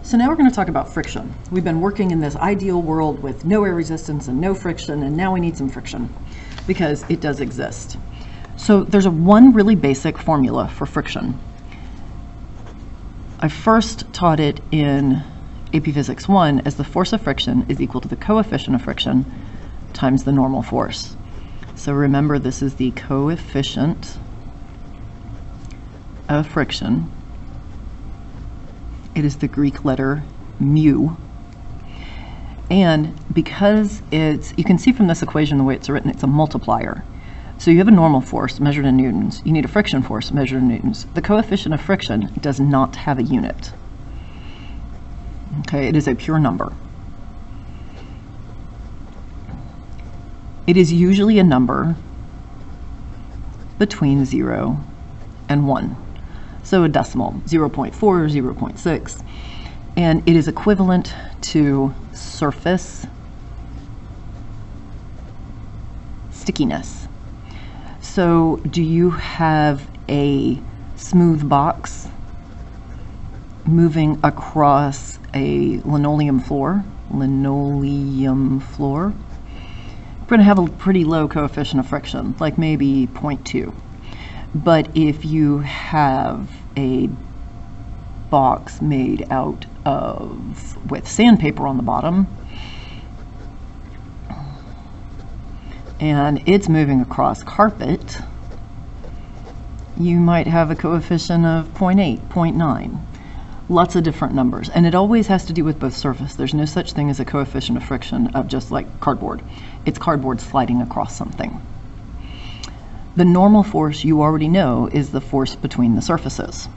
So now we're going to talk about friction. We've been working in this ideal world with no air resistance and no friction, and now we need some friction because it does exist. So there's one really basic formula for friction. I first taught it in AP Physics 1 as the force of friction is equal to the coefficient of friction times the normal force. So remember, this is the coefficient of friction. It is the Greek letter mu. And because you can see from this equation the way it's written, it's a multiplier. So you have a normal force measured in newtons. You need a friction force measured in newtons. The coefficient of friction does not have a unit. Okay, it is a pure number. It is usually a number between 0 and 1. So a decimal, 0.4 or 0.6. And it is equivalent to surface stickiness. So do you have a smooth box moving across a linoleum floor? We're going to have a pretty low coefficient of friction, like maybe 0.2. But if you have a box made out of, with sandpaper on the bottom, and it's moving across carpet, you might have a coefficient of 0.8, 0.9. Lots of different numbers. And it always has to do with both surface. There's no such thing as a coefficient of friction of just like cardboard. It's cardboard sliding across something. The normal force, you already know, is the force between the surfaces.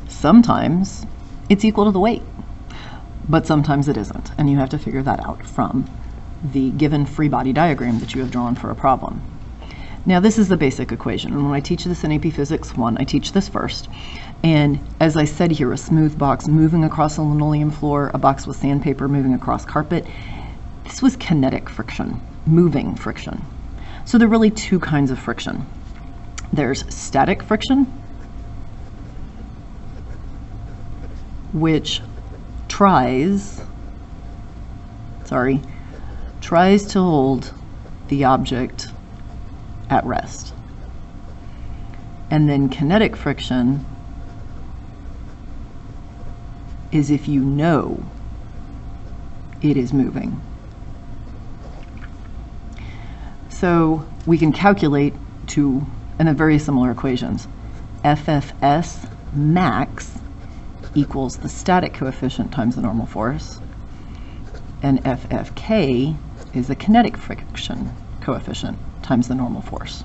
Sometimes it's equal to the weight, but sometimes it isn't, and you have to figure that out from the given free body diagram that you have drawn for a problem. Now this is the basic equation, and when I teach this in AP Physics 1, I teach this first. And as I said here, a smooth box moving across a linoleum floor, a box with sandpaper moving across carpet, this was kinetic friction, moving friction. So there are really two kinds of friction. There's static friction, which tries to hold the object at rest. And then kinetic friction is if you know it is moving. So we can calculate in a very similar equations. FFS max equals the static coefficient times the normal force, and FFK is the kinetic friction coefficient times the normal force.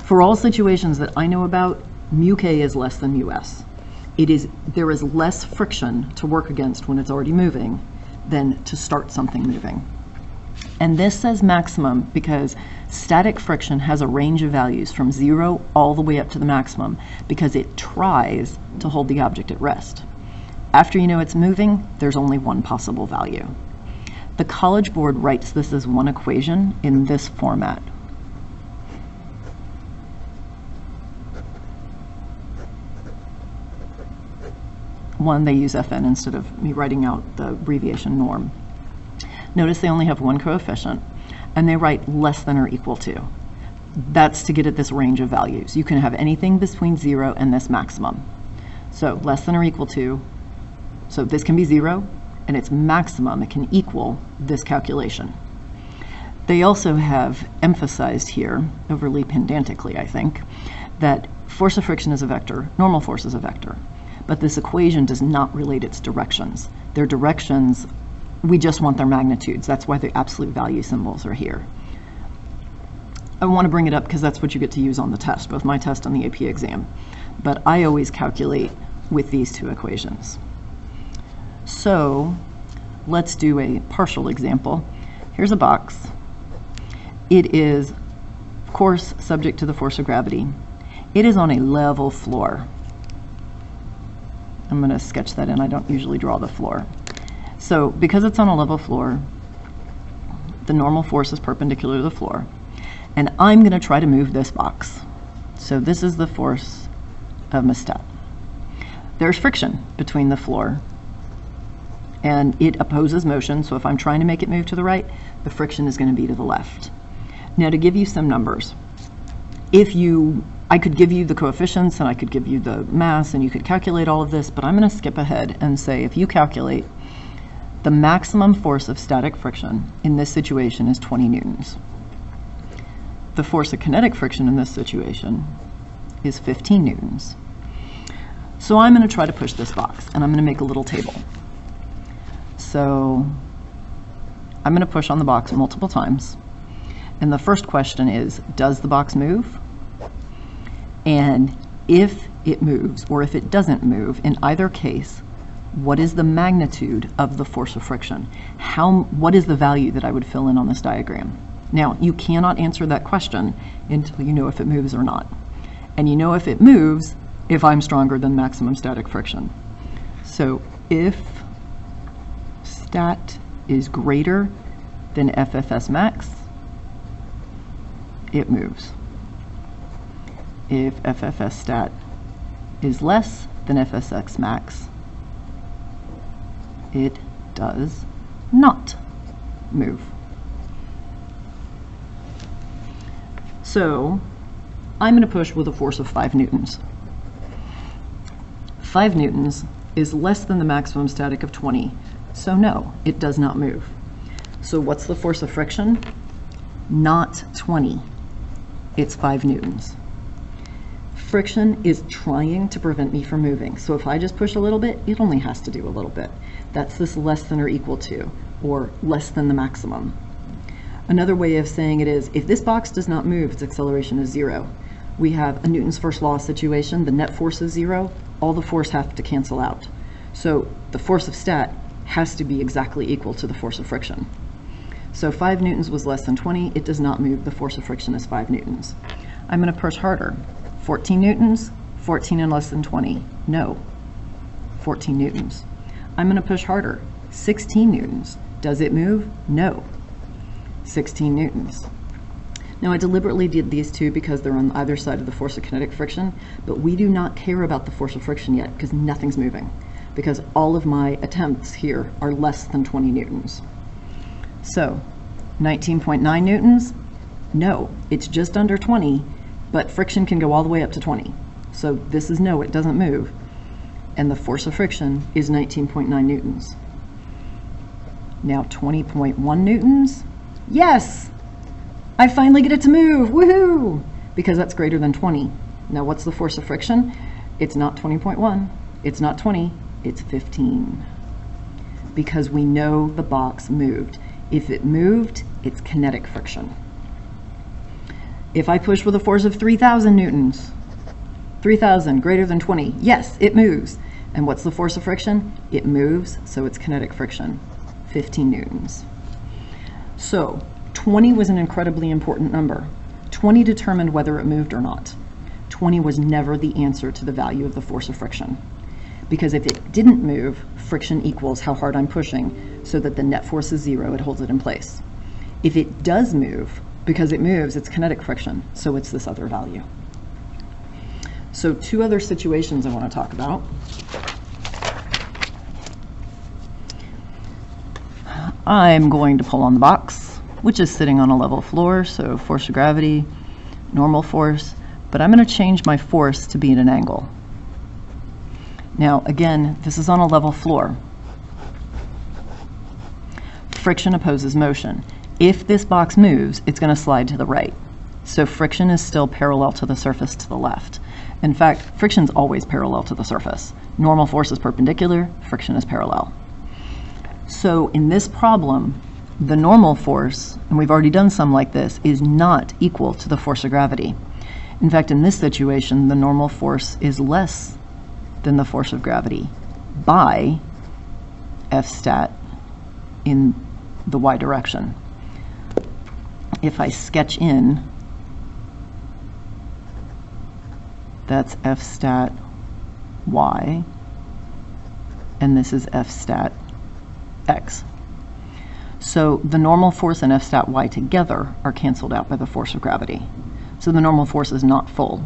For all situations that I know about, mu k is less than mu s. There is less friction to work against when it's already moving than to start something moving. And this says maximum because static friction has a range of values from 0 all the way up to the maximum because it tries to hold the object at rest. After you know it's moving, there's only one possible value. The College Board writes this as one equation in this format. One, they use FN instead of me writing out the abbreviation norm. Notice they only have one coefficient, and they write less than or equal to. That's to get at this range of values. You can have anything between 0 and this maximum. So less than or equal to, so this can be 0, and its maximum, it can equal this calculation. They also have emphasized here, overly pedantically I think, that force of friction is a vector, normal force is a vector. But this equation does not relate its directions. Their directions, we just want their magnitudes. That's why the absolute value symbols are here. I want to bring it up because that's what you get to use on the test, both my test and the AP exam. But I always calculate with these two equations. So let's do a partial example. Here's a box. It is, of course, subject to the force of gravity. It is on a level floor. I'm going to sketch that in. I don't usually draw the floor. So because it's on a level floor, the normal force is perpendicular to the floor. And I'm going to try to move this box. So this is the force of my stat. There's friction between the floor, and it opposes motion, so if I'm trying to make it move to the right, the friction is going to be to the left. Now, to give you some numbers, I could give you the coefficients and I could give you the mass and you could calculate all of this, but I'm going to skip ahead and say if you calculate the maximum force of static friction in this situation is 20 newtons. The force of kinetic friction in this situation is 15 newtons. So I'm going to try to push this box, and I'm going to make a little table. So I'm going to push on the box multiple times. And the first question is, does the box move? And if it moves, or if it doesn't move, in either case, what is the magnitude of the force of friction? What is the value that I would fill in on this diagram? Now, you cannot answer that question until you know if it moves or not. And you know if it moves if I'm stronger than maximum static friction. So if stat is greater than FFS max, it moves. If FFS stat is less than FSX max, it does not move. So I'm going to push with a force of 5 newtons. 5 newtons is less than the maximum static of 20, so no, it does not move. So what's the force of friction? Not 20, it's 5 newtons. Friction is trying to prevent me from moving, so if I just push a little bit, it only has to do a little bit. That's this less than or equal to, or less than the maximum. Another way of saying it is, if this box does not move, its acceleration is 0. We have a Newton's first law situation, the net force is 0, all the force have to cancel out. So the force of stat has to be exactly equal to the force of friction. So 5 newtons was less than 20, it does not move, the force of friction is 5 newtons. I'm going to push harder. 14 newtons, 14 and less than 20, no, 14 newtons. I'm going to push harder. 16 newtons, does it move? No, 16 newtons. Now I deliberately did these two because they're on either side of the force of kinetic friction, but we do not care about the force of friction yet because nothing's moving, because all of my attempts here are less than 20 newtons. So 19.9 newtons, no, it's just under 20, but friction can go all the way up to 20. So this is no, it doesn't move. And the force of friction is 19.9 newtons. Now 20.1 newtons, yes! I finally get it to move, woohoo! Because that's greater than 20. Now what's the force of friction? It's not 20.1, it's not 20, it's 15. Because we know the box moved. If it moved, it's kinetic friction. If I push with a force of 3,000 newtons, 3,000 greater than 20, yes, it moves. And what's the force of friction? It moves, so it's kinetic friction, 15 newtons. So 20 was an incredibly important number. 20 determined whether it moved or not. 20 was never the answer to the value of the force of friction. Because if it didn't move, friction equals how hard I'm pushing, so that the net force is 0, it holds it in place. If it does move, because it moves, it's kinetic friction, so it's this other value. So 2 other situations I want to talk about. I'm going to pull on the box, which is sitting on a level floor, so force of gravity, normal force, but I'm going to change my force to be at an angle. Now again, this is on a level floor. Friction opposes motion. If this box moves, it's going to slide to the right. So friction is still parallel to the surface to the left. In fact, friction is always parallel to the surface. Normal force is perpendicular, friction is parallel. So in this problem, the normal force, and we've already done some like this, is not equal to the force of gravity. In fact, in this situation, the normal force is less than the force of gravity by F stat in the y direction. If I sketch in, that's F stat y, and this is F stat x. So the normal force and F stat y together are canceled out by the force of gravity. So the normal force is not full.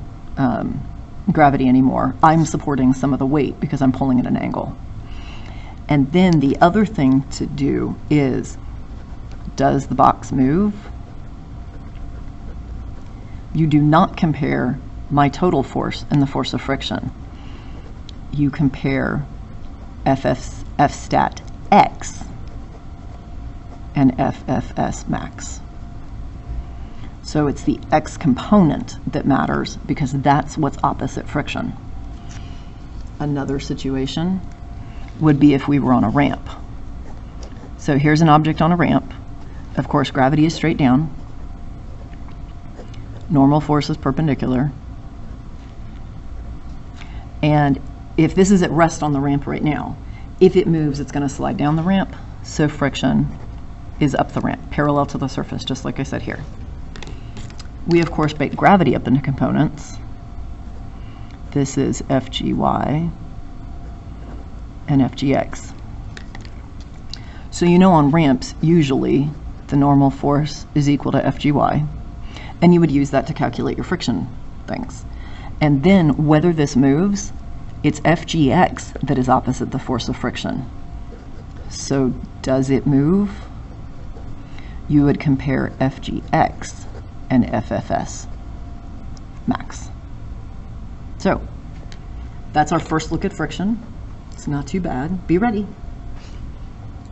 gravity anymore. I'm supporting some of the weight because I'm pulling at an angle. And then the other thing to do is, does the box move? You do not compare my total force and the force of friction. You compare F stat X and FFS max. So it's the X component that matters because that's what's opposite friction. Another situation would be if we were on a ramp. So here's an object on a ramp. Of course, gravity is straight down. Normal force is perpendicular. And if this is at rest on the ramp right now, if it moves, it's going to slide down the ramp. So friction is up the ramp, parallel to the surface, just like I said here. We, of course, break gravity up into components. This is FGY and FGX. So you know on ramps, usually the normal force is equal to FGY, and you would use that to calculate your friction things. And then whether this moves, it's FGX that is opposite the force of friction. So does it move? You would compare FGX and FFS max. So that's our first look at friction. It's not too bad. Be ready.